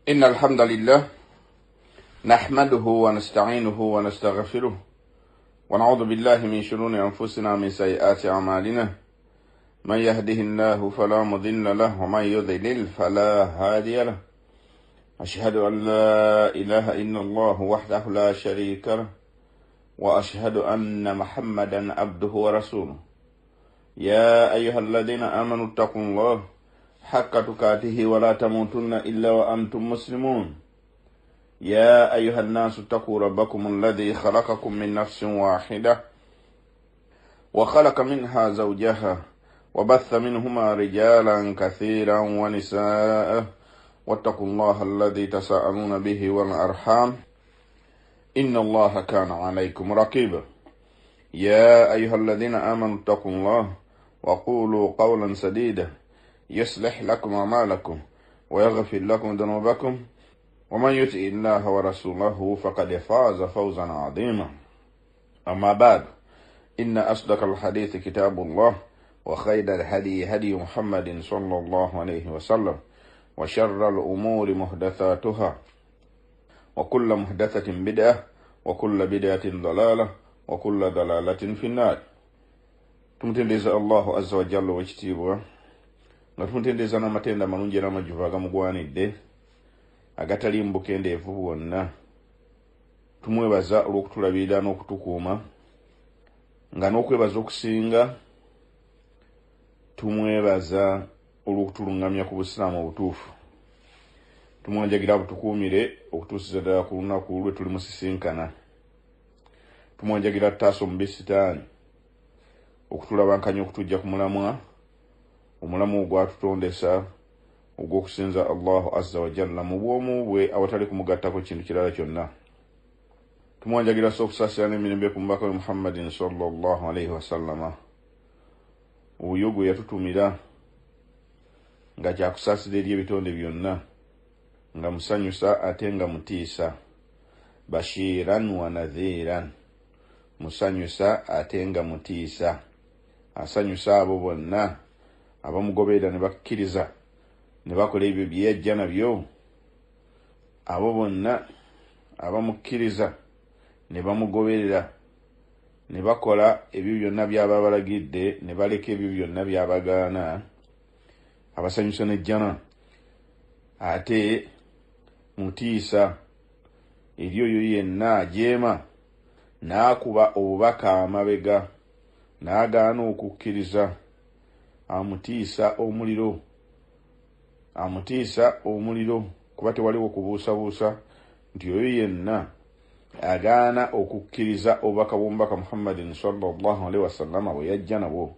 إن الحمد لله نحمده ونستعينه ونستغفره ونعوذ بالله من شرور أنفسنا من سيئات أعمالنا. من يهده الله فلا مضل له ومن يضلل فلا هادي له. أشهد أن لا إله إلا الله وحده لا شريك له وأشهد أن محمدا عبده ورسوله. يا أيها الذين آمنوا اتقوا الله حق تقاته ولا تموتن إلا وأنتم مسلمون. يا أيها الناس اتقوا ربكم الذي خلقكم من نفس واحدة وخلق منها زوجها وبث منهما رجالا كثيرا ونساء واتقوا الله الذي تساءلون به والأرحام إن الله كان عليكم رقيبا. يا أيها الذين آمنوا اتقوا الله وقولوا قولا سديدا يصلح لكم أعمالكم ويغفر لكم ذنوبكم ومن يطع الله ورسوله فقد فاز فوزا عظيما. أما بعد، إن أصدق الحديث كتاب الله وخير الهدي هدي محمد صلى الله عليه وسلم وشر الأمور محدثاتها وكل محدثة بدعة وكل بدعة ضلالة وكل ضلالة في النار. تمتندز الله عز وجل واجتيبه natutendeza n'amatenda malungi era amajjuvu agamugwanidde agatali mbukendeevu bwonna. Tumwebaza olw'okutulabirira n'okutukuuma, nga n'okwebaza okusinga tumwebaza olw'okutulungamya ku busiraamu obutuufu. Tumwanjagira butukuumire okutuusiza ddala ku lunaku lwe tuli musisinkana. Tumwanjagira tutaasa omubi sitaani okutulabankanya okutujja ku mulamwa, omulamu gwatutondesa ogw'okusinza Allahu azza wa jalla mu bwomu bwe awatali kumugattako kintu kirala kyonna. Tumwanjagira okusaasira n'emirembe ku mubaka we Muhammadin sallallahu alaihi wasallama. Oyo gwe yatutumira nga kyakusaasira eri ebitonde byonna, nga musanyusa ate nga mutiisa, bashiran wa nadhiran. Musanyusa ate nga mutiisa, asanyusa abo bonna abamugoberera ne bakkiriza ne bakola ebyo bye yajja nabyo. Abo bonna abamukkiriza ne bamugoberera ne bakola ebyo byonna by'aba balagidde ne baleka ebyo byonna by'abagaana, abasanyusa n'ejjana ate mutiisa eri oyo yenna ajeema n'akuba obubaka amabega n'agaana okukkiriza. Amutiisa omuliro kuba tewaliwo kubuusabuusa nti oyo yenna agaana okukkiriza obubaka bw'omubaka Muhammadin sallallahu alaihi wasallama bwe yajja nabwo,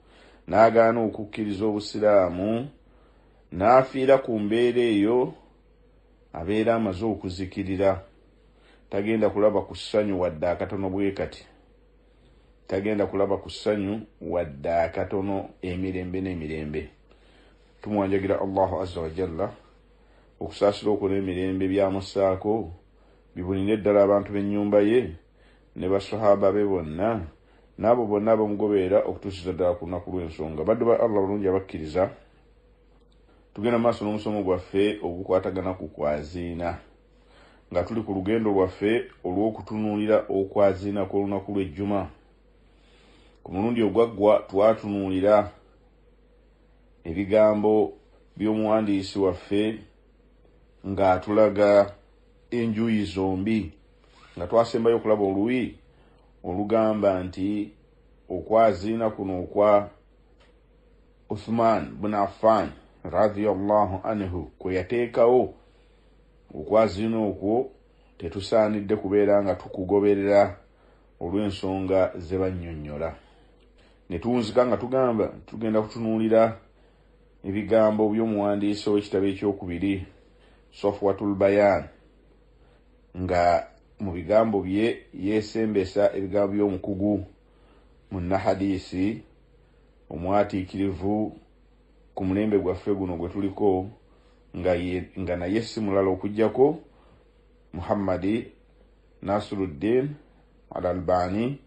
n'agaana okukkiriza obusiraamu, n'afiira ku mbeera eyo, abeera amaze okuzikirira. Tagenda kulaba ku ssanyu wadde akatono bwe kati. Tagenda kulaba ku ssanyu wadde akatono, emirembe n'emirembe. Tumwanjagira Allahu azza wa jalla okusaasira okwo n'emirembe byamussaako bibulire ddala abantu b'ennyumba ye ne basahaba be bonna n'abo bonna abamugoberera okutuusiza ddala ku lunaku lw'ensonga. Baddu ba Allah bulungi abakkiriza, tugenda maaso n'omusomo gwaffe ogukwatagana ku kwaziina, nga tuli ku lugendo lwaffe olw'okutunuulira okwaziina kw'olunaku lw'ejjuma. Ku mulundi ogwaggwa twatunuulira ebigambo by'omuwandiisi waffe ng'atulaga enjuyi zombi, nga twasembayo okulaba oluyi olugamba nti okwaziina kuno okwa Uthman bin Affan radhiyallahu anhu kwe yateekawo, okwaziina okwo tetusaanidde kubeera nga tukugoberera olw'ensonga ze bannyonnyola. Ne tuwunzika nga tugamba tugenda kutunuulira ebigambo by'omuwandiisi w'ekitabo ekyokubiri Safwatul Bayan, nga mu bigambo bye yeesembesa ebigambo by'omukugu munnahadiisi omwatiikirivu ku mulembe gwaffe guno gwe tuliko, nga naye si mulala okuggyako Muhammadi Nasiruddin al-Albani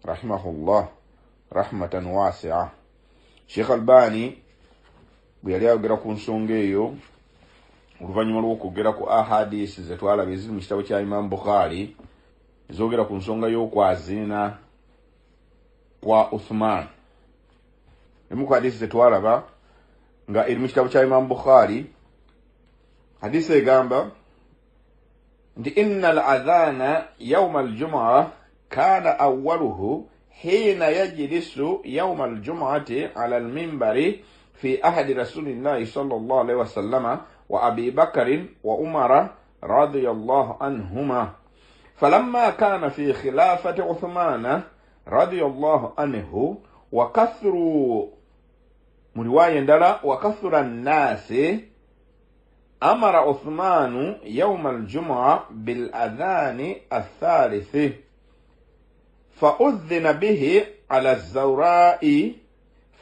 rahimahullah rahmatan wasi'a. Sheikh Albani bwe yali ayogera ku nsonga eyo oluvannyuma lw'okwogera ku ahadisi ze twalaba eziri mu kitabo kya Imam Bukhari ezogera ku nsonga y'okwaziina kwa Uthman. Emu ku hadisi ze twalaba nga eri mu kitabo kya Imam Bukhari, hadisi egamba nti inna al-adhana yawma al-jum'a kana awwaluhu hina yajlisu yawma al-jum'ati ala al-minbari fi ahdi rasulillahi sallallahu alaihi wasallama wa Abi Bakr wa Umar radiyallahu anhuma. فلما كان في خلافة عثمان رضي الله عنه وكثروا مرواية دلا وكثر الناس أمر عثمان يوم الجمعة بالأذان الثالث فأذن به على الزوراء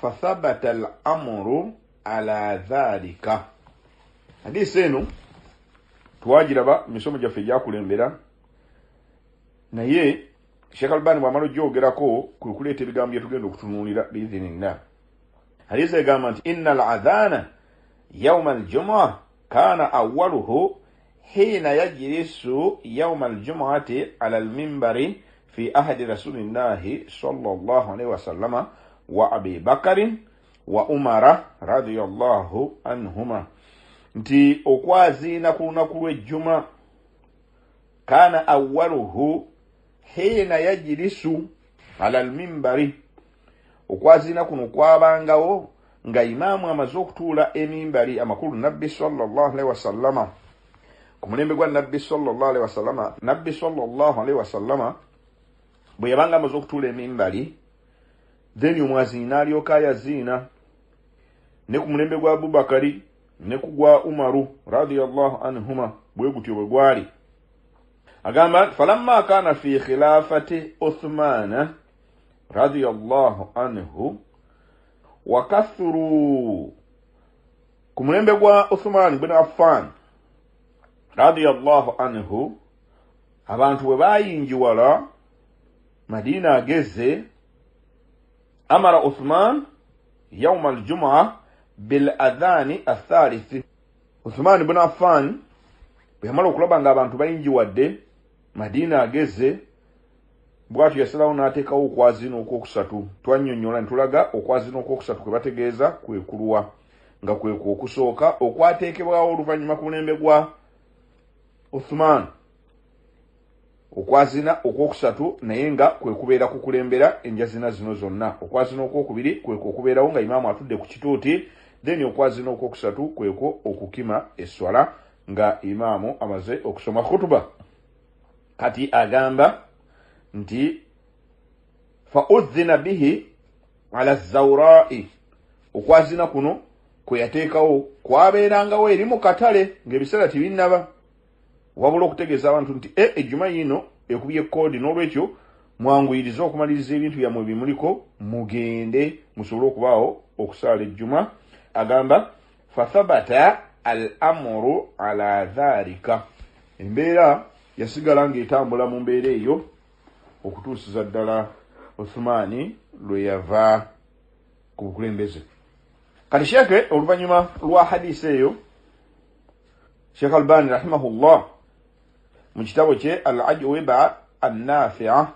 فثبت الأمر على ذلك. هذه سينو تواجربا مسوم جافي جاkulembera naye Sheikh Albani bw'amala gyogerako ku kuleeta ebigambo bye tugenda okutunuulira biidhinillah. Hadisi egamba nti inna al-adhana yawma al-jumu'a kana awwaluhu hina yajlisu yawma al-jumu'ati ala al-minbari fi ahdi rasulillahi sallallahu alayhi wa sallama wa Abi Bakr wa Umar radiyallahu anhuma. Nti okwaziina ku lunaku lw'ejjuma kana awwaluhu hina yajlisu ala al-minbari, okwaziina kuno kwabangawo nga imaamu amaze okutuula emimbari amakulu nabbi sallallahu alaihi wasallama ku mulembe gwa nabbi sallallahu alaihi wasallama. Nabbi sallallahu alaihi wasallama bwe yabanga amaze okutuula emimbari, then omwaziina alyoka ayaziina, ne ku mulembe gwa Abubakari ne ku gwa Umaru radiyallahu anhuma bwe gutyo bwe gwali. Agamba falamma kana fi khilafati Uthman radiyallahu anhu wa kathuru, ku mulembe gwa Uthman ibn Affan radiyallahu anhu abantu bwe bayinjiwala Madina ageze, amara Uthman yawm al-jum'a bil adhani athalith. Uthman ibn Affan bwe yamala okulaba nga abantu bayinjiwadde Madina ageze, bwatu yasalawo n'ateekawo okwaziina okwokusatu. Twannyonnyola ntulaga okwaziina okwokusatu kwe bategeeza kwe kulwa, nga kwe okusooka okwateekebwawo oluvannyuma ku mulembe gwa Uthman. Okwaziina okwokusatu naye nga kwe kubeera kukulembera enjazina zino zonna. Okwaziina okwokubiri kwe okubeerawo nga imaamu atudde ku kituuti, then okwaziina okwokusatu kweko okukima esswala nga imaamu amaze okusoma khutuba. Kati agamba nti fa'udhina bihi ala zawra'i, okwazina kuno kwe yateekawo kwabeerangawo eri mu katale ng'ebiseera tibinnaba, wabula okutegeeza abantu nti ejjuma yino ekubye koodi, n'olwekyo mwanguyirize okumaliriza ebintu byammwe bimuliko mugende musobole okubaawo okusaala ejjuma. Agamba fathabata al-amru ala dhalika, embeera yasigala ng'etambula mu mbeera eyo okutuusiza ddala Uthmani lwe yava ku bukulembeze. Kati Sheikh oluvannyuma lwa hadisi eyo, Sheikh Albani rahimahullah mu kitabo kye al-ajwiba an-nafi'a,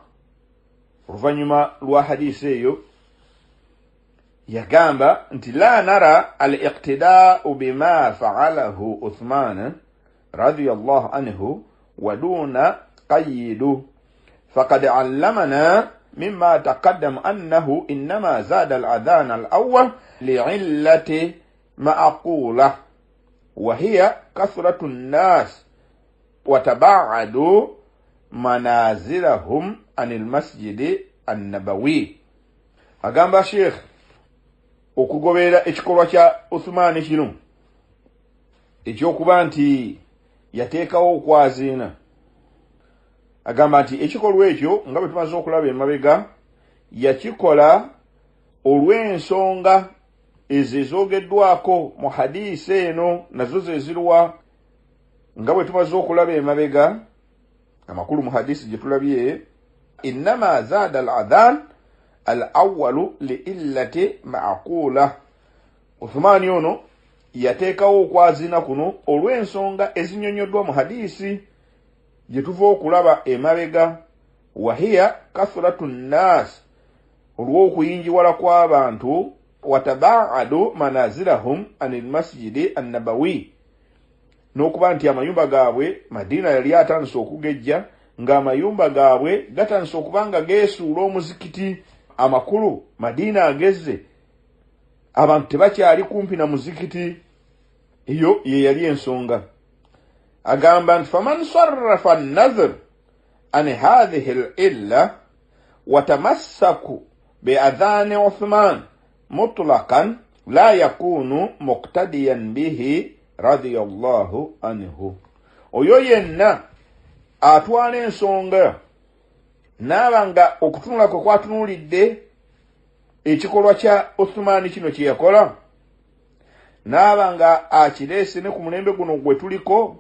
oluvannyuma lwa hadisi eyo yagamba nti la nara al-iqtidaa'u bima fa'alahu Uthman radiyallahu anhu wa duna qayyidu faqad 'allamana مما تقدم أنه إنما زاد الأذان الأول لعلة معقولة وهي كثرة الناس وتباعدوا منازلهم عن المسجد النبوي. agamba Sheikh okugoberera ekikolwa kya Uthman kino ekyokuba nti yateekawo okwaziina, agamba nti ekikolwa ekyo nga bwe tumaze okulaba emabega yakikola olw'ensonga ezo ezoogeddwako mu hadisi eno, nazo ze zirwa nga bwe tumaze okulaba emabega amakulu mu hadisi gye tulabye, innama zaada al-adhan al-awwalu li illati ma'qula. Uthmani ono yateekawo okwazina kuno olw'ensonga ezinyonyoddwa mu hadisi gye tuva okulaba emabega. wahiya kathratu nnaas, olw'okuyinjiwala kw'abantu, watabaadu manazilahum anil masjidi annabawi, n'okuba nti amayumba gaabwe Madiina yali atandise okugejja, ng'amayumba gaabwe gatandise okuba nga geesuula omuzikiti. Amakulu Madiina agezze, abantu tebakyali kumpi na muzikiti. Iyo ye yali ensonga. Agamba nti faman sarrafa an-nadhr an hadhihi al-illa wa tamassaku bi adhani Uthman mutlaqan la yakunu muqtadiyan bihi radiyallahu anhu. Oyo yenna atwala ensonga n'abanga okutunula kwe kwatunulidde ekikolwa kya Uthman kino kye yakola, n'abanga akireese ne ku mulembe guno gwe tuliko,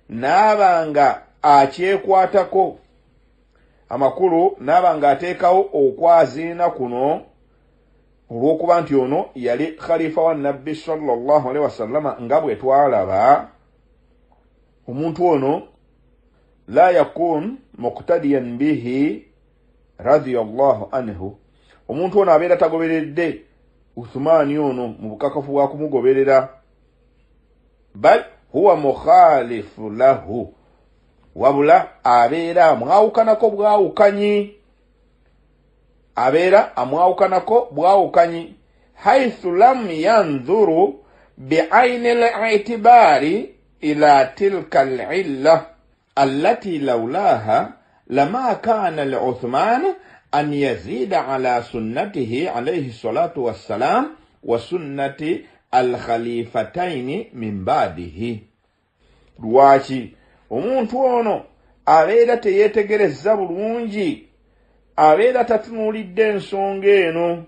n'abanga akyekwatako amakulu, n'abanga ateekawo okwaziina kuno olw'okuba nti ono yali khalifa wa nabbi sallallahu alaihi wasallama nga bwe twalaba, omuntu ono la yakun muqtadiyan bihi radiyallahu anhu, omuntu ono abeera tagoberedde Uthmani ono mu bukakafu bwa kumugoberera, bal huwa mukhalifu lahu, wabula abeera amwawukanako bwawukanyi, abeera amwawukanako bwawukanyi, haithu lam yanzuru bi'ayni al-i'tibari ila tilka al-illa allati lawlaha lama kana li-Uthman an yazida ala sunnatihi alayhi salatu wassalam wa sunnati al-khalifataini min ba'dihi. Lwaki omuntu ono abeera teyeetegerezza bulungi, abeera tatunulidde ensonga eno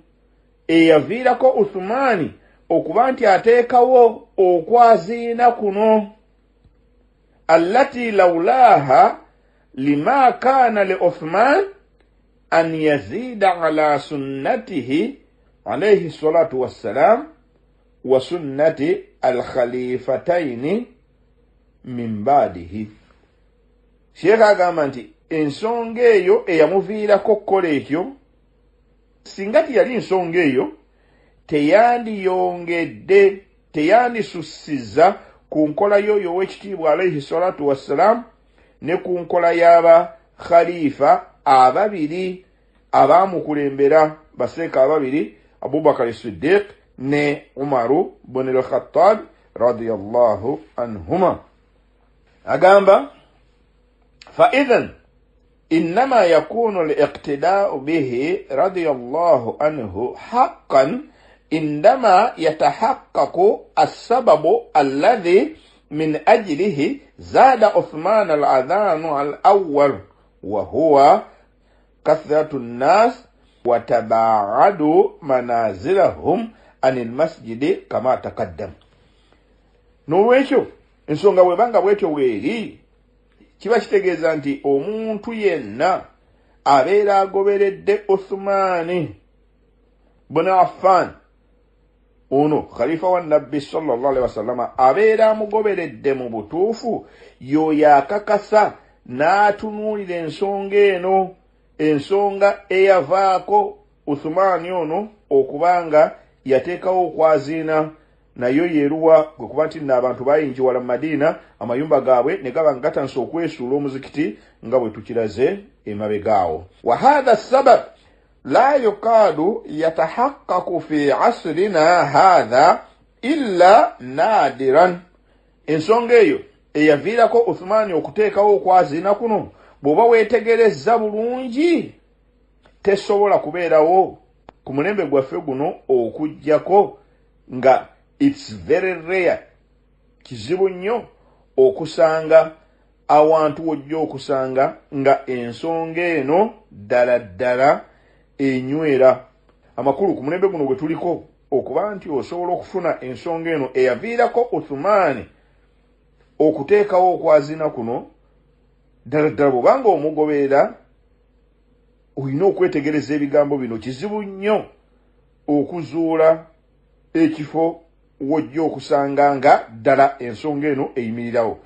eyaviirako Uthmani okuba nti ateekawo okwaziina kuno, allati lawlaha lima kana li Uthman an yazida ala sunnatihi alayhi salatu wassalam wa sunnati al-khalifataini min ba'dihi. Sheikh agamba nti ensonga eyo eyamuviirako okukola ekyo, singa tiyali ensonga eyo, teyandiyongedde, teyandisussiza ku nkola y'oyo ow'ekitiibwa alayhi salatu wassalam ne ku nkola y'aba khalifa ababiri abaamukulembera, baseeka ababiri, Abubakar Siddiq ne Umaru bin al-Khattab radiyallahu anhuma. Agamba فإذن إنما يكون الاقتداء به رضي الله عنه حقا عندما يتحقق السبب الذي من أجله زاد عثمان الأذان الأول، وهو كثرة الناس وتباعدوا منازلهم عن المسجد كما تقدم. نويشو ensonga bwebanga bwetyo weeri, kiba kitegeeza nti omuntu yenna abeera agoberedde Uthmani bin Affan ono khalifa wa nabbi sallallahu alaihi wasallama, abeera amugoberedde mu butuufu, y'oyo akakasa n'atunuulira ensonga eno, ensonga eyavaako Uthmani ono okubanga yateekawo okwaziina nayo yeruwa, kwe kuba nti n'abantu bayinjiwala mu Madiina, amayumba gaabwe ne gaba nga gatandise okwesuula omuzikiti nga bwe tukiraze emabegaawo. Wa hadha sabab la yukadu yatahaqqaqu fi asrina hadha illa nadiran. Ensonga eyo eyaviirako Uthmani okuteekawo okwaziina kuno, bw'oba weetegerezza bulungi, tesobola kubeerawo ku mulembe gwaffe guno okujjako nga it's very rare, kizibu nnyo okusanga awantu wojja okusanga nga ensonga eno ddala ddala enywera. Amakulu ku mulembe guno gwe tuliko okuba nti osobola okufuna ensonga eno eyaviirako Uthmani okuteekawo okwaziina kuno, ddala ddala bw'obanga omugoberera olina okwetegereza ebigambo bino. Kizibu nnyo okuzuula ekifo wojja okusanga nga ddala ensonga eno eyimirirawo.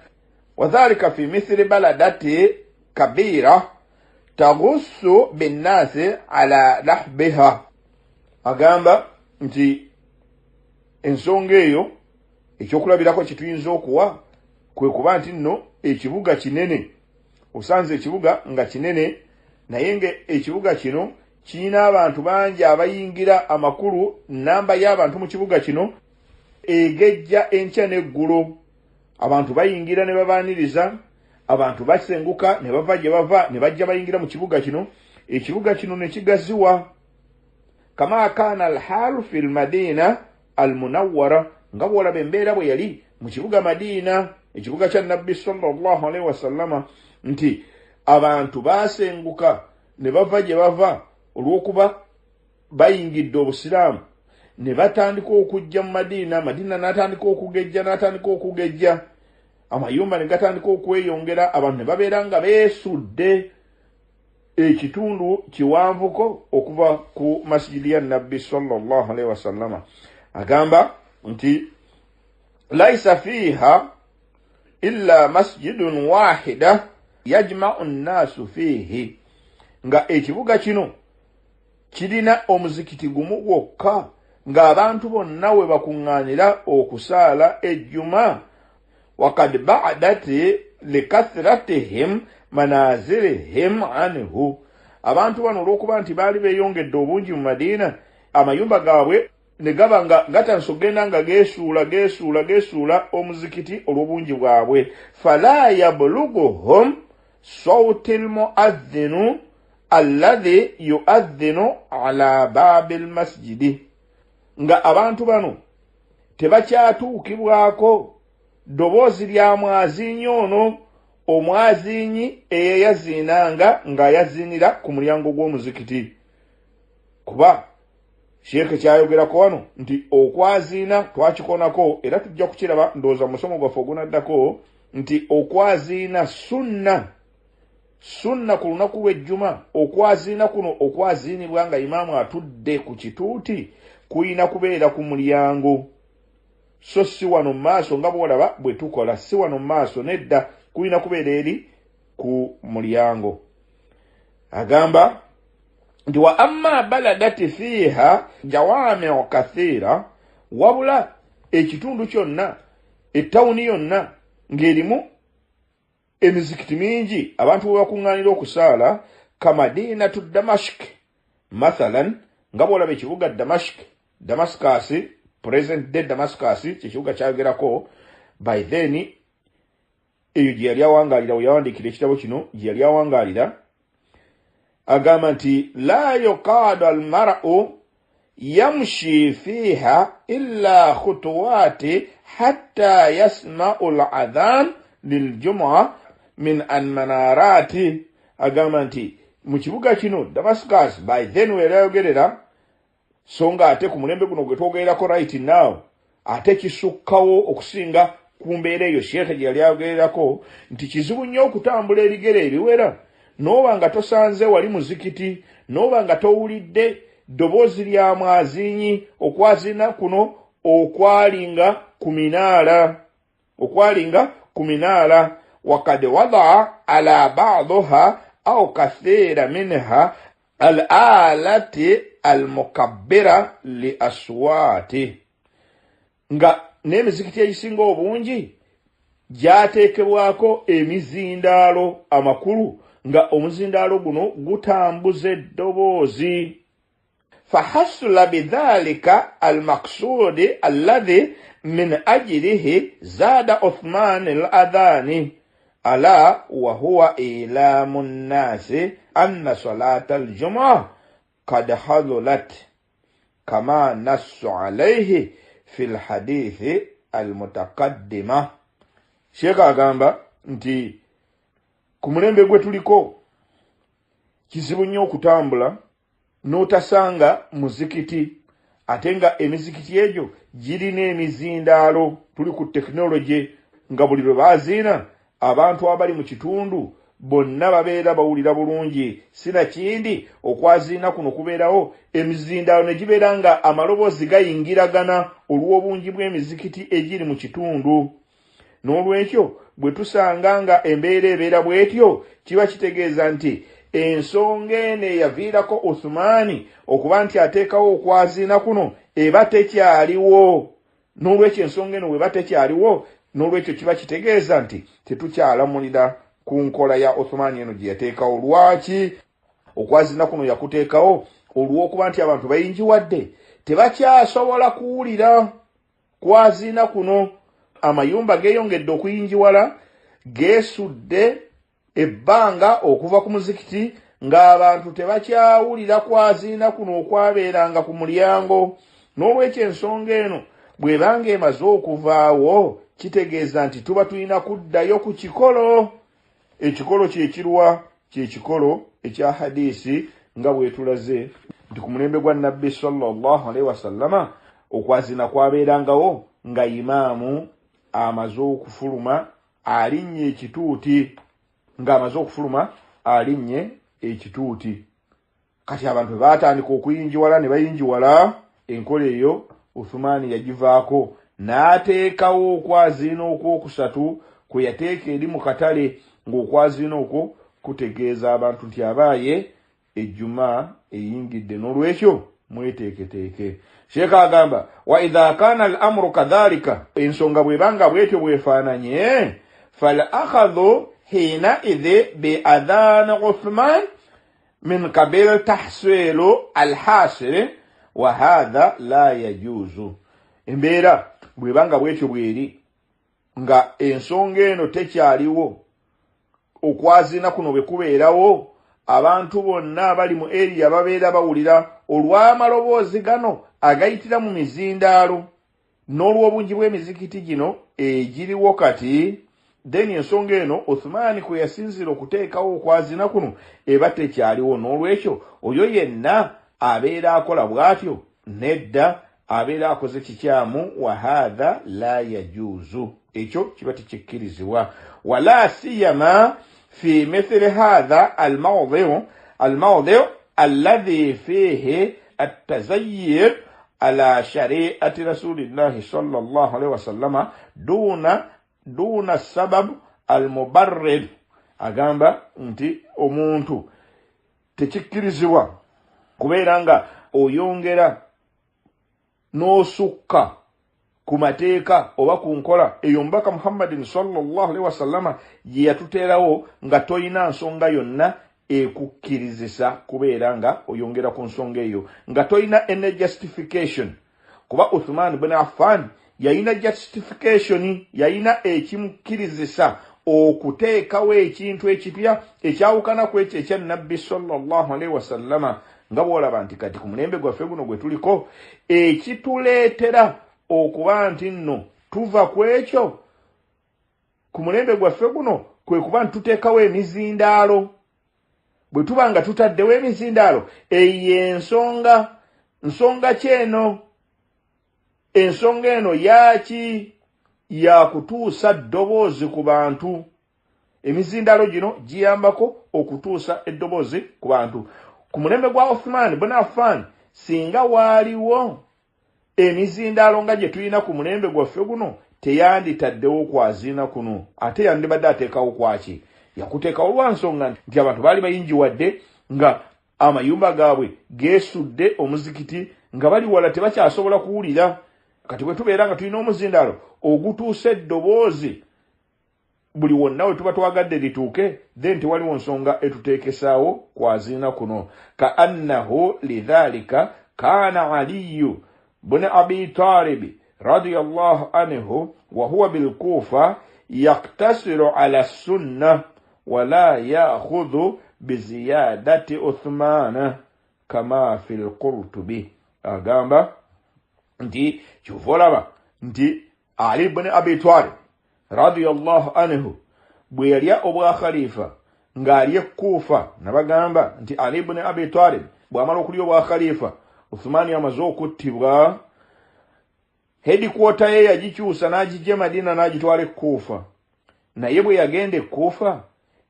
Wadhalika fi mithili baladati kabira taghussu binnaasi ala lahbiha. Agamba nti ensonga eyo ekyokulabirako kituyinza okuwa kwe kuba nti nno ekibuga kinene, osanze ekibuga nga kinene naye nga ekibuga kino kirina abantu bangi abayingira amakulu. Namba y'abantu mu kibuga kino egejja enkya n'eggulo. Abantu bayingira ne babaaniriza, abantu basenguka ne bava gye bava ne bajja bayingira mu kibuga kino. Ekibuga kino ne kigaziwa kama kana alhalu fil madina almunawwara, nga bw'olaba embeera bwe yali mu kibuga Madina, ekibuga kya Nabbi sallallahu alaihi wasallama, nti abantu basenguka ne bava gye bava olw'okuba bayingidde obusiraamu ne batandika okujja mu Madina. Madina n'atandika okugejja, amayumba ne gatandika okweyongera, abantu ne babeera nga beesudde ekitundu kiwanvuko okuva ku masjidi ya Nabbi sallallahu alaihi wasallama. Agamba nti laisa fiha illa masjidun wahida yajma'u nnaasu fihi, nga ekibuga kino kirina omuzikiti gumu gwokka ng'abantu bonna we bakuŋŋaanira okusaala ejjuma. Wakad ba'dati likathratihim manazilihim anhu, abantu bano olw'okuba nti baali beeyongedde obungi mu Madina, amayumba gaabwe ne gaba nga gatansogenda nga geesuula omuzikiti olw'obungi bwabwe. Fala yabluguhum sawti almuadhdhinu alladhi yuadhdhinu ala babil masjidi, nga abantu bano tebakyatuukibwako ddoboozi lya mwazinyi ono, omwazinyi eyeyaziinanga ng'ayaziinira ku mulyango gw'omuzikiti. Kuba Sheekh kyayogerako wano nti okwaziina twakikonako era tujja kukiraba ndowooza musomo gwaffe ogunaddako, nti okwaziina sunna ku lunaku lw'ejjuma. Okwaziina kuno okwaziinibwa nga imaamu atudde ku kituuti kuyina kubeera ku mulyango, so si wano mu maaso nga bw'olaba bwe tukola, si wano mu maaso, nedda kuyina kubeera eri ku mulyango. Agamba nti wa amma baladati fiha jawami'u kathira, wabula ekitundu kyonna, ettawuni yonna ng'erimu emizikiti mingi abantu bwe bakuŋŋaanira okusaala. Kamadinatu Damashq mathalan, nga bw'olaba ekibuga Damascus, present day Damascus, kyekibuga kyayogerako. By then eyo gye yali awangaalira, we yawandiikira ekitabo kino gye yali awangaalira. Agamba nti la yuqadu almar'u yamshi fiha illa khutuwati hatta yasma'u al'adhan liljum'a min almanarati. Agamba nti mu kibuga kino Damascus by then we yayogerera, so nga ate ku mulembe guno gwe twogererako right now ate kisukkawo okusinga ku mbeera eyo Sheekh gye yali ayogererako, nti kizibu nnyo okutambula ebigere ebiwera n'oba nga tosanze wali muzikiti, n'oba nga towulidde ddoboozi lya mwazinyi. Okwaziina kuno okwalinga ku minaala. Wakad wadaa ala ba'dha aw kathira minha al-alati al-mukabbira li aswati, nga n'emizikiti egisinga obungi gyateekebwako emizindaalo amakulu, nga omuzindaalo guno gutambuza eddoboozi. Fahasula bidhalika almaqsudi alladhi min ajlihi zada Uthman al-adhani ala wa huwa ilamu nnasi anna salata al-jum'ah qad hadulat kama nassu alayhi fi al-hadithi al-mutaqaddima. Sheikh agamba nti ku mulembe gwe tuliko kizibu nnyo okutambula n'otasanga muzikiti, ate nga emizikiti egyo girina emizindaalo. Tuli ku tekinologi nga buli lwe baziina abantu abali mu kitundu bonna babeera bawulira bulungi sinakindi okwaziina kuno kubeerawo emizindaalo ne gibeera nga amaloboozi gayingiragana olw'obungi bw'emizikiti egiri mu kitundu. N'olwekyo bwe tusanga nga embeera ebeera bw'etyo kiba kitegeeza nti ensonga eno eyaviirako Uthmani okuba nti ateekawo okwaziina kuno eba tekyaliwo. N'olwekyo ensonga eno weba tekyaliwo, n'olwekyo kiba kitegeeza nti tetukyalamulira ku nkola ya Uthmani eno gye yateekawo. Lwaki okwaziina kuno yakuteekawo? Olw'okuba nti abantu bayinjiwadde tebakyasobola kuwulira kwaziina kuno. Amayumba geeyongedde okuyinjiwala, geesudde ebbanga okuva ku muzikiti ng'abantu tebakyawulira kwaziina kuno okwabeeranga ku mulyango. N'olwekyo ensonga eno bw'ebanga emaze okuvaawo kitegeeza nti tuba tulina kuddayo ku kikolo. Ekikolo kyekirwa kyekikolo ekya hadiisi nga bwe tulaze nti ku mulembe gwa Nabbi sallallahu alaihi wasallama okwaziina kwabeerangawo nga imaamu amaze okufuluma alinnye ekituuti, ng'amaze okufuluma alinnye ekituuti. Kati abantu baatandika okuyinjiwala ne bayinjiwala, enkola eyo Uthmani yagivaako n'ateekawo okwaziina okwokusatu kwe yateeka eri mu katale, ng'okwaziina okwo kutegeeza abantu nti abaaye ejjuma eyingidde. N'olwekyo mweteeketeeke. Sheekh agamba wa idha kana al-amru kadhalika, ensonga bwebanga bwetyo bwefaananye, fal akhadhu hina idhi bi adhan Uthman min qabil tahsilu al-hasil wa hadha la yajuzu. Embeera bwebanga bwetyo bweri nga ensonga eno tekyaliwo, okwaziina kuno bwe kubeerawo, abantu bonna abali mu area babeera bawulira olw'amaloboozi gano agayitira mu mizindaalo n'olw'obungi bw'emizikiti gino egiriwo kati, then ensonga eno Uthmani kwe yasinzira okuteekawo okwaziina kuno eba tekyaliwo. N'olwekyo oyo yenna abeera akola bw'atyo nedda abeera akoze kikyamu. Wa hadha la yajuzu, ekyo kiba tekikkirizibwa. Wala siyama fi mithli hadha al-mawdi' alladhi fihi at-tazayyir ala shari'ati rasulillahi sallallahu alaihi wasallama duna sabab al-mubarrid. Agamba nti omuntu tekikkirizibwa kubeera nga oyongera n'osukka ku mateeka oba ku nkola eyo mbaka Muhammadin sallallahu alaihi wasallama gye yatuteerawo nga toyina nsonga yonna ekukkirizisa kubeera nga oyongera ku nsonga eyo, nga toyina ene justification. Kuba Uthman ibn Affan yayina justification, yayina ekimukkirizisa okuteekawo ekintu ekipya ekyawukana ku ekyo ekya Nabbi sallallahu alaihi wasallama. Nga bw'olaba nti kati ku mulembe gwaffe guno gwe tuliko ekituleetera okuba nti nno tuva ku ekyo ku mulembe gwaffe guno kwe kuba nti tuteekawo emizindaalo. Bwe tuba nga tutaddewo emizindaalo, eyo nsonga kyeno, ensonga eno yaki yakutuusa ddoboozi ku bantu. Emizindaalo gino giyambako okutuusa eddoboozi ku bantu. Ku mulembe gwa Uthman ibn Affan singa waaliwo emizindaalo nga gye tulina ku mulembe gwaffe guno, teyanditaddewo kwaziina kuno. Ate yandibadde ateekawo kwaki? Yakuteekawo lwa nsonga nti abantu baali bayinjiwadde nga amayumba gaabwe geesudde omuzikiti nga bali wala tebakyasobola kuwulira. Kati bwe tubeera nga tulina omuzindaalo ogutuusa eddoboozi buli wonna we tuba twagadde lituuke, then tewaliwo nsonga etuteekesaawo kwaziina kuno. Ka annahu lidhalika kana Aliyu bun Abi Talib radiyallahu anhu wa huwa bil Kufa yaktasiru ala sunnah wala ya'khudhu biziyadati Uthmana kama fil Qurtubi. Agamba nti kyuvolaba nti Ali ibn Abi Talib radiyallahu anhu bwe yalya obwa khalifa ng'ali Kufa, nabagamba nti Ali ibn Abi Talib bw'amala okulya obwa khalifa, Uthmani amaze okuttibwa, headquarter ye yagikyusa n'agijja Madina n'agitwala Kufa. Naye bwe yagenda Kufa,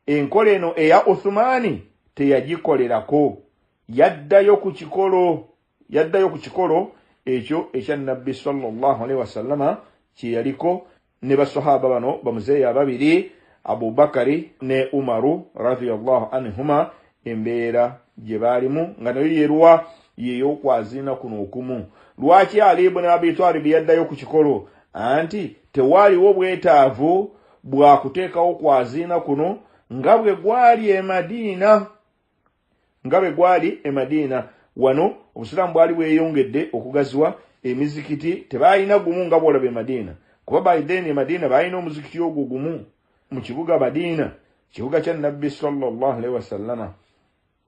enkola eno eya Uthmani teyagikolerako, yaddayo ku kikolo ekyo ekya Nabbi sallallahu alaihi wasallama kye yaliko ne basahaba bano bamuzeeyi ababiri Abu Bakari ne Umaru radhiyallahu anhuma, embeera gye baalimu nga nayo yerwa yeyokwazina kuno okumu. Lwaki Ali ibn Abi Talib yaddayo ku kikolo? Anti tewaaliwo bwetaavu bwa kuteekawo kwazina kuno nga bwe gwali e Madina. Wano Obusiraamu bwali bweyongedde okugaziwa, emizikiti tebalina gumu nga bwolaba e Madina, kuba baideni e Madina balina omuzikiti ogwo gumu mu kibuga Madina, kibuga kya Nabbi sallallahu alaihi wasallama.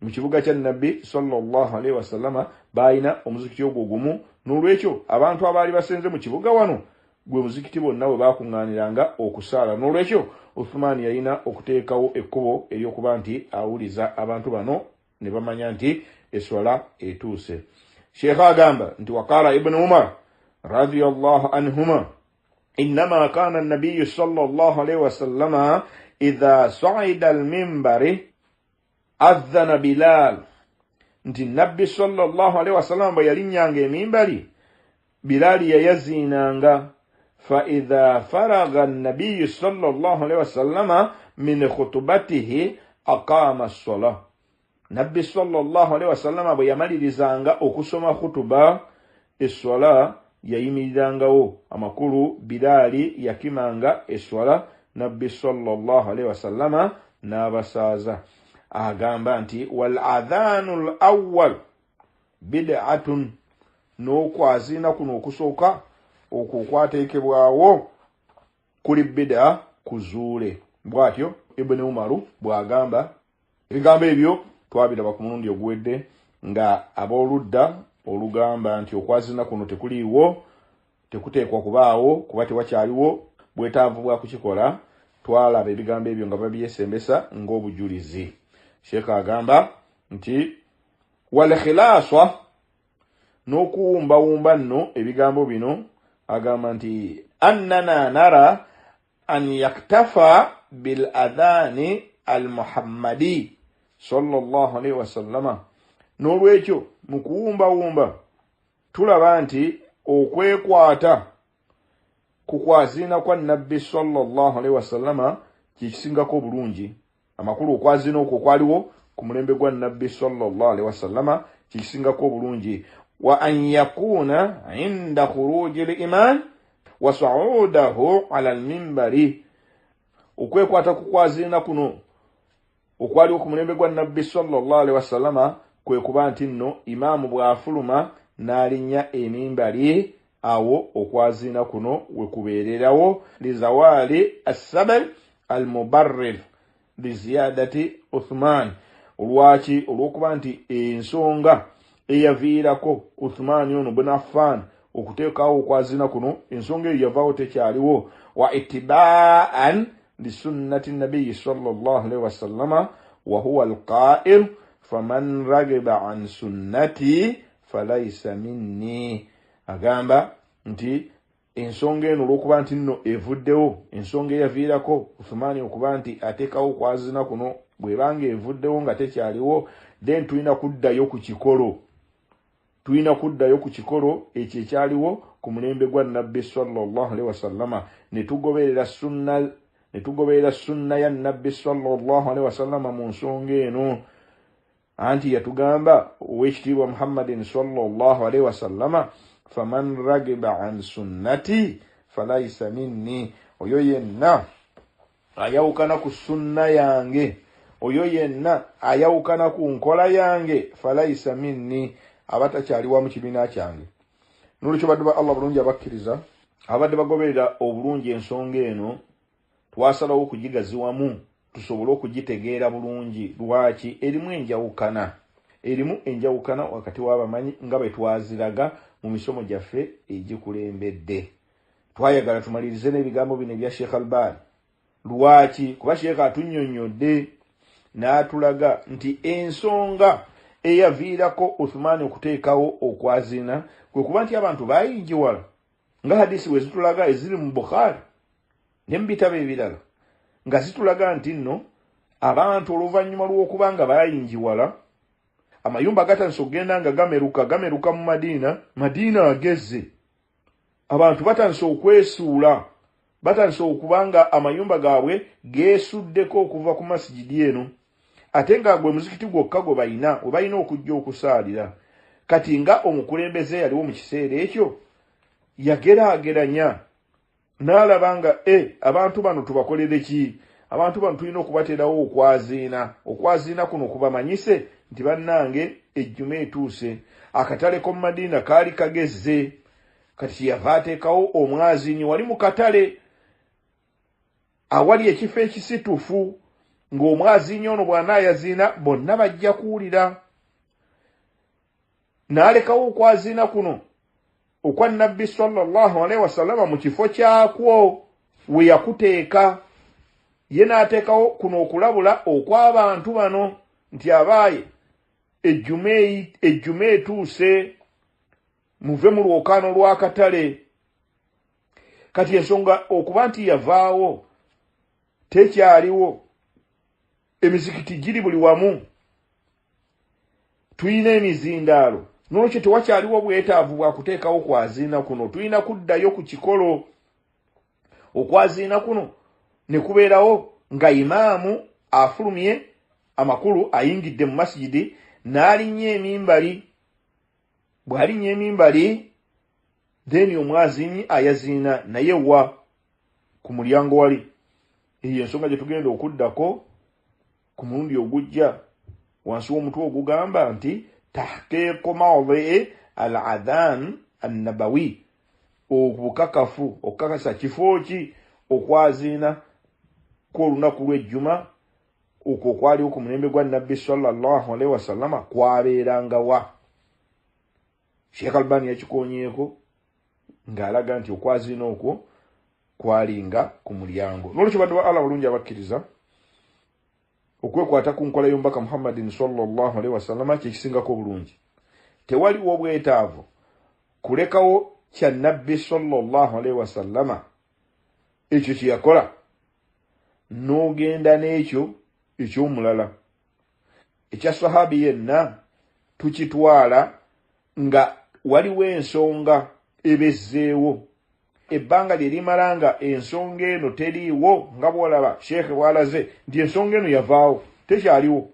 Mu kibuga kya Nabbi sallallahu alaihi wasallama balina omuzikiti ogwo gumu. N'olwekyo abantu abaali basenze mu kibuga wano gwe muzikiti bonna bwe bakuŋŋaaniranga okusaala. N'olwekyo Uthmani yalina okuteekawo ekkubo ery'okuba nti awuliza abantu bano ne bamanya nti eswala etuuse. Sheikh agamba nti waqala Ibn Umar radhiyallahu anhuma innama kana an-nabiy sallallahu alayhi wa sallama idha sa'ida al-minbari adhana Bilal. Nti Nabbi sallallahu alayhi wa sallam bwe yalinnyanga emimbali, Bilali yayazinanga. Fa idha faraga an-nabiy sallallahu alayhi wa sallama min khutbatihi aqama as-salah. Nabbi sallallahu alaihi wasallam bwe yamalirizanga okusoma khutuba, eswala yayimirirangawo. Amakulu Bilali yakimanga eswala, Nabbi sallallahu alaihi wasallam n'abasaaza. Agamba nti wal adhanul awwal bid'atun, n'okwazina kuno okusooka okukwateekebwawo kuli bid'a kuzuule. Bw'atyo Ibn Umaru bw'agamba. Ebigambo ebyo twabiraba ku mulundi oguwedde nga abooludda olugamba nti okwazina kuno tekuliiwo, tekuteekwa kubaawo kuba tewakyaliwo bwetaavu bwa kukikola. Twalaba ebigambo ebyo nga babyesembesa ng'obujulizi. Sheikh agamba nti wal khilaswa, n'okuwumbawumba nno ebigambo bino, agamba nti annana nara an yaktafa bil adhani al muhammadi sallallahu alaihi wasallama. N'olwekyo mu kuwumbawumba tulaba nti okwekwata ku kwazina kwa Nabbi sallallahu alaihi wasallama kikisingako bulungi. Amakulu okwazina okwo kwaliwo ku mulembe gwa Nabbi sallallahu alaihi wasallama kikisingako bulungi. Wa an yakuna inda khuruji al-iman wa sa'udahu ala al-minbari. Okwekwata ku kwazina kuno okwaliwo ku mulembe gwa Nabbi sallallahu alaihi wasallama kwe kuba nti nno imaamu bw'afuluma n'alinnya emimbali, awo okwazina kuno we kubeererawo. Lizawali as-sabab al-mubarrir li ziyadati Uthman. Olwaki? Olw'okuba nti ensonga eyaviirako Uthman ono ibn Affan okuteekawo okwazina kuno, ensonga eyo yavaawo tekyaliwo. Wa ittiba'an li sunnati nabiyyi sallallahu alaihi wasallama wa huwa al-qa'il faman ragiba an sunnati falaysa minni. Agamba nti ensonga eno olw'okuba nti nno evuddewo, ensonga eyaviirako Uthmani okuba nti ateekawo okwazina kuno bw'ebanga evuddewo nga tekyaliwo, then tulina kuddayo ku kikolo ekyo ekyaliwo ku mulembe gwa Nabbi sallallahu alaihi wasallama, ne tugoberera sunna ya Nabbi sallallahu alaihi wasallama mu nsonga eno. Anti yatugamba ow'ekitiibwa Muhammadin sallallahu alaihi wasallama, faman ragiba an sunnati falaysa minni. Oyo yenna ayawukana ku sunna yange, oyo yenna ayawukana ku nkola yange, falaysa minni, abatakyaliwa mu kibiina kyange. N'olwekyo baddu ba Allah bulungi abakkiriza abadde bagoberera obulungi ensonga eno, twasalawo okugigaziwamu tusobole okugitegeera bulungi. Lwaki? Erimu enjawukana wakati w'abamanyi nga bwe twaziraga mu misomo gyaffe egikulembedde. Twayagala tumalirize n'ebigambo bino ebya Sheikh Albani. Lwaki? Kuba Sheikh atunnyonnyodde n'atulaga nti ensonga eyaviirako Uthmani okuteekawo okwazina kwe kuba nti abantu baayingiwala, nga hadisi bwe zitulaga eziri mu Bukhari ne mu bitabo ebirala, nga zitulaga nti nno abantu oluvannyuma lw'okuba nga bayingiwala amayumba gatandise okugenda nga gameruka mu Madiina agezze. Abantu batandise okwesuula, batandise okuba nga amayumba gaabwe geesuddeko okuva ku masigidi eno. Ate nga gwe muzikiti gwokka gwe balina okujja okusaalira. Kati nga omukulembeze yaliwo mu kiseera ekyo yageraageranya n'alaba nga abantu bano tubakolere ki? Abantu bano tulina okubateerawo okwaziina kuno kubamanyise nti bannange ejjuma etuuse. Akatale k'omu Madiina kaali kagezze. Kati yava ateekawo omwaziinyi wali mu katale awali ekifo ekisitufu, ng'omwaziinyi ono bw'anaayaziina bonna bajja kuwulira. N'alekawo okwaziina kuno okwa Nabbi sallallahu alaihi wasallama mu kifo kyakwo we yakuteeka. Ye n'ateekawo kuno okulabula okw'abantu bano nti abaaye ejjuma etuuse, muve mu lwokaano lw'akatale. Kati ensonga okuba nti yavaawo tekyaliwo, emizikiti giri buli wamu, tuyina emizindaalo, n'olwekyo tewakyaliwo bwetaavu bwa kuteekawo kwaziina kuno. Tuyina kuddayo ku kikolo. Okwaziina kuno ne kubeerawo nga imaamu afulumye amakulu ayingidde mu masjidi n'alinnya emimbali. Bw'alinnya emimbali then omwaziinyi ayaziina naye wa ku mulyango wali. Eyo ensonga gye tugenda okuddako ku mulundi ogujja wansi w'omutwe ogugamba nti tahqiqu mawdii al-adhan an-nabawi, obukakafu okukakasa kifo ki okwaziina kw'olunaku lw'ejjuma okwo kwaliwo ku mulembe gwa Nabbi sallallahu alaihi wasallama kwabeeranga wa. Sheikh Albani yakikonyeeko ng'alaga nti okwaziina okwo kwalinga ku mulyango. N'olwekyo baddu ba Allah bulungi abakkiriza, okwekwata ku nkola y'omubaka Muhammadin sallallahu alaihi wasallama kyekisingako obulungi. Tewaliwo obwetaavu kulekawo kya Nabbi sallallahu alaihi wasallama ekyo kye yakola n'ogenda n'ekyo eky'omulala. Ekya sahabi yenna tukitwala nga waliwo ensonga ebezzeewo. Ebbanga lye limala nga ensonga eno teriiwo, nga bw'olaba Sheikh bw'alaze nti ensonga eno yavaawo, tekyaliwo.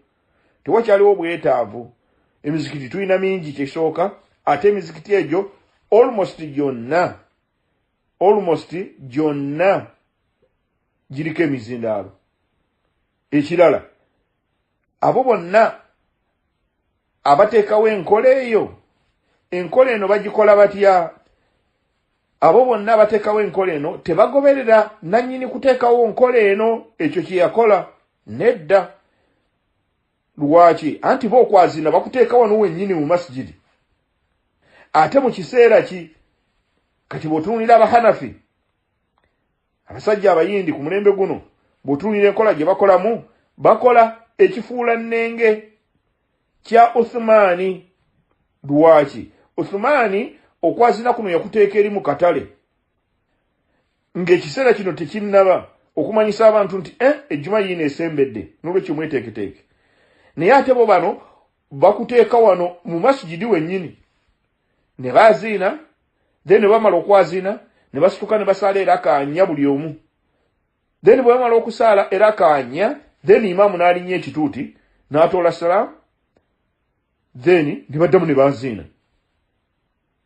Tewakyaliwo bwetaavu. Emizikiti tulina mingi kyesooka, ate emizikiti egyo almost gyonna giriko emizindaalo. Ekirala, abo bonna abateekawo enkola eyo, enkola eno bagikola batya? Abo bonna abateekawo enkola eno tebagoberera nannyini kuteekawo nkola eno ekyo kye yakola. Nedda. Lwaki? Anti bo okwaziina bakuteeka wano wennyini mu masjidi. Ate mu kiseera ki? Kati bw'otunuulira Abahanafi, abasajja abayindi ku mulembe guno, bw'otunuulira enkola gye bakolamu, bakola ekifuula nnenge kya Uthmani. Lwaki? Uthmani okwaziina kuno yakuteeka eri mu katale ng'ekiseera kino tekinnaba okumanyisa abantu nti ejjuma yiino esembedde, n'olwekyo mweteeketeeke. Naye ate bo bano bakuteeka wano mu masjidi wennyini, ne baziina, then ne bamala okwaziina ne basituka ne basaala eraka nnya buli omu. Then bwe bamala okusaala eraka nnya, then imaamu n'alinnya ekituuti n'atoola salaamu, then ne baddamu ne baziina.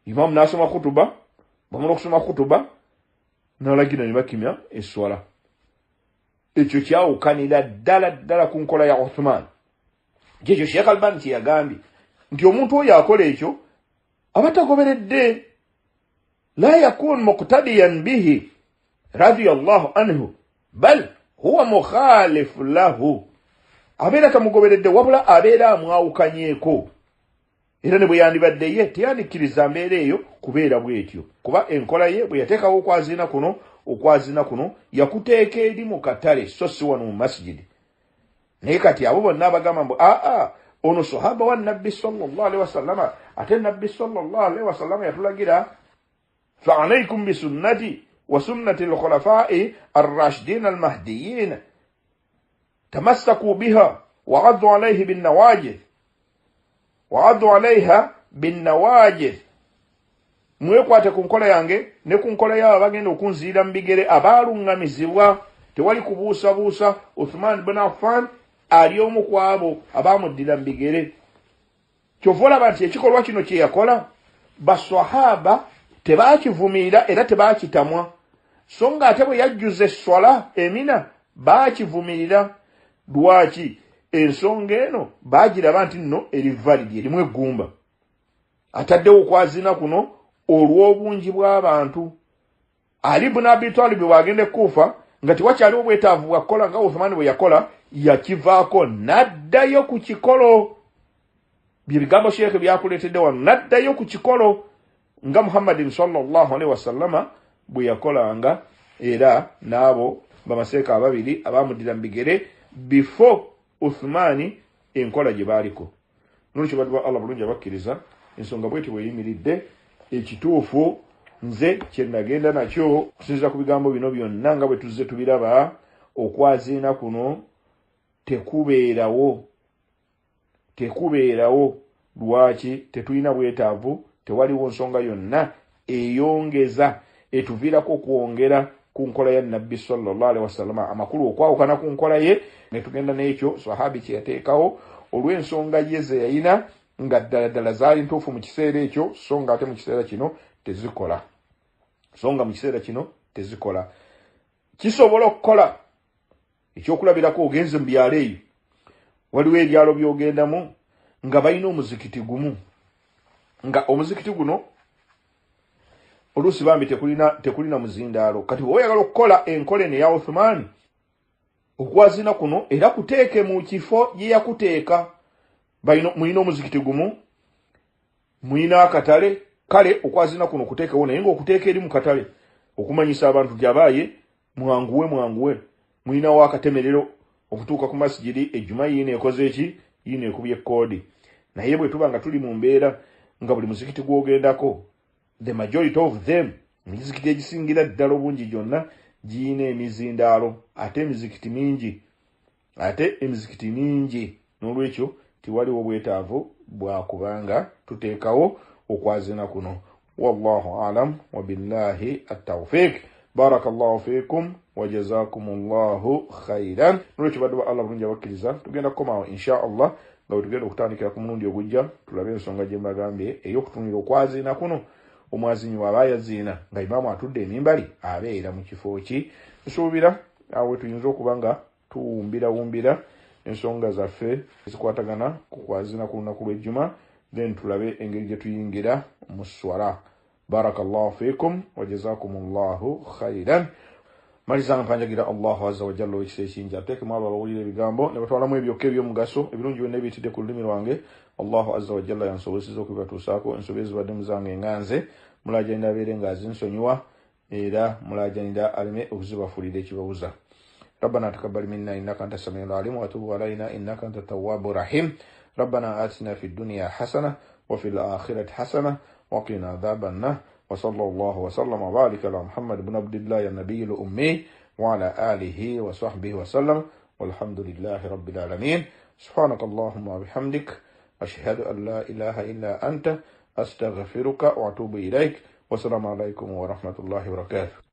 Imaamu n'asoma khutuba, bamala okusoma khutuba n'alagira ne bakimya esswala. Ekyo kyawukanira ddala ku nkola ya Uthman. Kyekyo Sheikh Albani kye yagambye nti omuntu oyo akola ekyo aba tagoberedde. La yakun muqtadiyan bihi radiyallahu anhu bal huwa mukhalif lahu. Abeera tamugoberedde wabula abeera amwawukanyeeko. Era ne bwe yandibadde ye teyandikkiriza mbeera eyo kubeera bw'etyo. Kuba enkola ye bwe yateekawo okwaziina kuno yakuteeka eri mu katale so si wano mu masjidi. Naye kati abo bonna abagamba mbu ono sahaba wa Nabbi sallallahu alaihi wasallama, ate Nabbi sallallahu alaihi wasallama yatulagira fa alaykum bi sunnati wa sunnati al-khulafa'i ar-rashidin al-mahdiyyin tamassaku biha wa'addu alayhi binnawajid wa'addu alayha binnawajid mwekwate ku nkola yange ne ku nkola y'abo bagenda okunziira mu bigere abaaluŋŋamizibwa tewali kubuusabuusa. Uthman ibn Affan ali omu ku abo abaamuddira mu bigere. Kyova olaba nti ekikolwa kino kye yakola baswahaba tebaakivumirira era tebaakitamwa, so nga ate bwe yajjuza esswala emina baakivumirira. Lwaki? Ensonga eno baagiraba nti nno eri validi, erimu eggumba. Ataddewo okwazina kuno olw'obungi bw'abantu. Ali ibn Abi Talib bw'agenda Kufa nga tewakyaliwo bwetaavu bwa kukola nga Uthman bwe yakola, yakivaako n'addayo ku kikolo. Bye bigambo Sheikh byakuleetedde wano, n'addayo ku kikolo nga Muhammadin sallallahu alaihi wasallama bwe yakolanga, era n'abo bamaseeka ababiri abaamuddira mu bigere before Uthmani enkola gye baaliko. Nolwekyo baddu Allah bulungi abakkiriza, ensonga bweti bweyimiridde, ekituufu nze kye nagenda nakyo kusinziira ku bigambo bino byonna nga bwe tuzze tubiraba, okwaziina kuno tekubeerawo. Lwaki? Tetulina bwetaavu, tewaliwo nsonga yonna eyongeza etuviirako okwongera ku nkola ya Nabbi sallallahu alaihi wasallam, amakulu okwawukana ku nkola ye. Ne tugenda n'ekyo sahabi kye yateekawo olw'ensonga ye ze yalina nga ddala zaali ntuufu mu kiseera ekyo, so nga ate mu kiseera kino tezikola. Kisobola okukola ekyokulabirako. Ogenze mu byalo eyo, waliwo ebyalo by'ogendamu nga balina omuzikiti gumu, nga omuzikiti guno oluusi bambi tekulina muzindaalo. Kati bwe oyagala okukola enkola eno eya Uthman, okwazina kuno era kuteeke mu kifo gye yakuteeka. Mulina omuzikiti gumu, mulina akatale, kale okwazina kuno kuteekewo, naye ng'okuteeka eri mu katale okumanyisa abantu gyabaaye mwanguwe. Mulinawo akatemerero okutuuka ku masjidi, ejjuma yiino ekoze eki, yiino ekubye koodi. Naye bwe tuba nga tuli mu mbeera nga buli muzikiti gwogendako, the majority of them, emizikiti egisingira ddala obungi gyonna giyina emizindaalo, ate emizikiti mingi. N'olwekyo tiwaliwo bwetaavu bwa kubanga tuteekawo okwazina kuno. Wallahu alam wa billahi at-tawfiq. Barakallahu fikum wa jazakumullahu khairan. N'olwekyo baddu ba Allah bulungi abakkiriza, tugenda kukomawo insha Allah nga tugenda okutandikira ku mulundi ogujja tulabe ensonga gye mbagambye ey'okutunira okwazina kuno. Omwazinyi waba yaziina nga imaamu atudde emimbali abeera mu kifo ki. Nsuubira awe tuyinza okuba nga tuwumbira ensonga zaffe ezikwatagana ku kwazina ku lunaku lw'ejjuma, then tulabe engeri gye tuyingira mu swala. Barakallahu fikum wa jazakumullahu khairan. Malizanga mpanjagira Allahu azza wa jalla w'ekisa ekingi ateekemu abo abawulira ebigambo ne batwalamu ebyokka eby'omugaso ebirungi byonna ebiyitidde ku lulimi lwange. Allahu azza wa jalla yansobozesezza okubibatuusaako ensobi ezibadde muzange enganze. Mulajanira abeere ng'azinsonyiwa era mulajanira aleme okuzibafuulira ekibabuza. ربنا تقبل منا إنك أنت السميع العليم وتب علينا إنك أنت التواب الرحيم. ربنا آتنا في الدنيا حسنة وفي الآخرة حسنة وقنا عذاب النار. وصلى الله وسلم وبارك على محمد بن عبد الله النبي الأمي وعلى آله وصحبه وسلم والحمد لله رب العالمين. سبحانك اللهم وبحمدك أشهد أن لا إله إلا أنت أستغفرك وأتوب إليك. والسلام عليكم ورحمة الله وبركاته.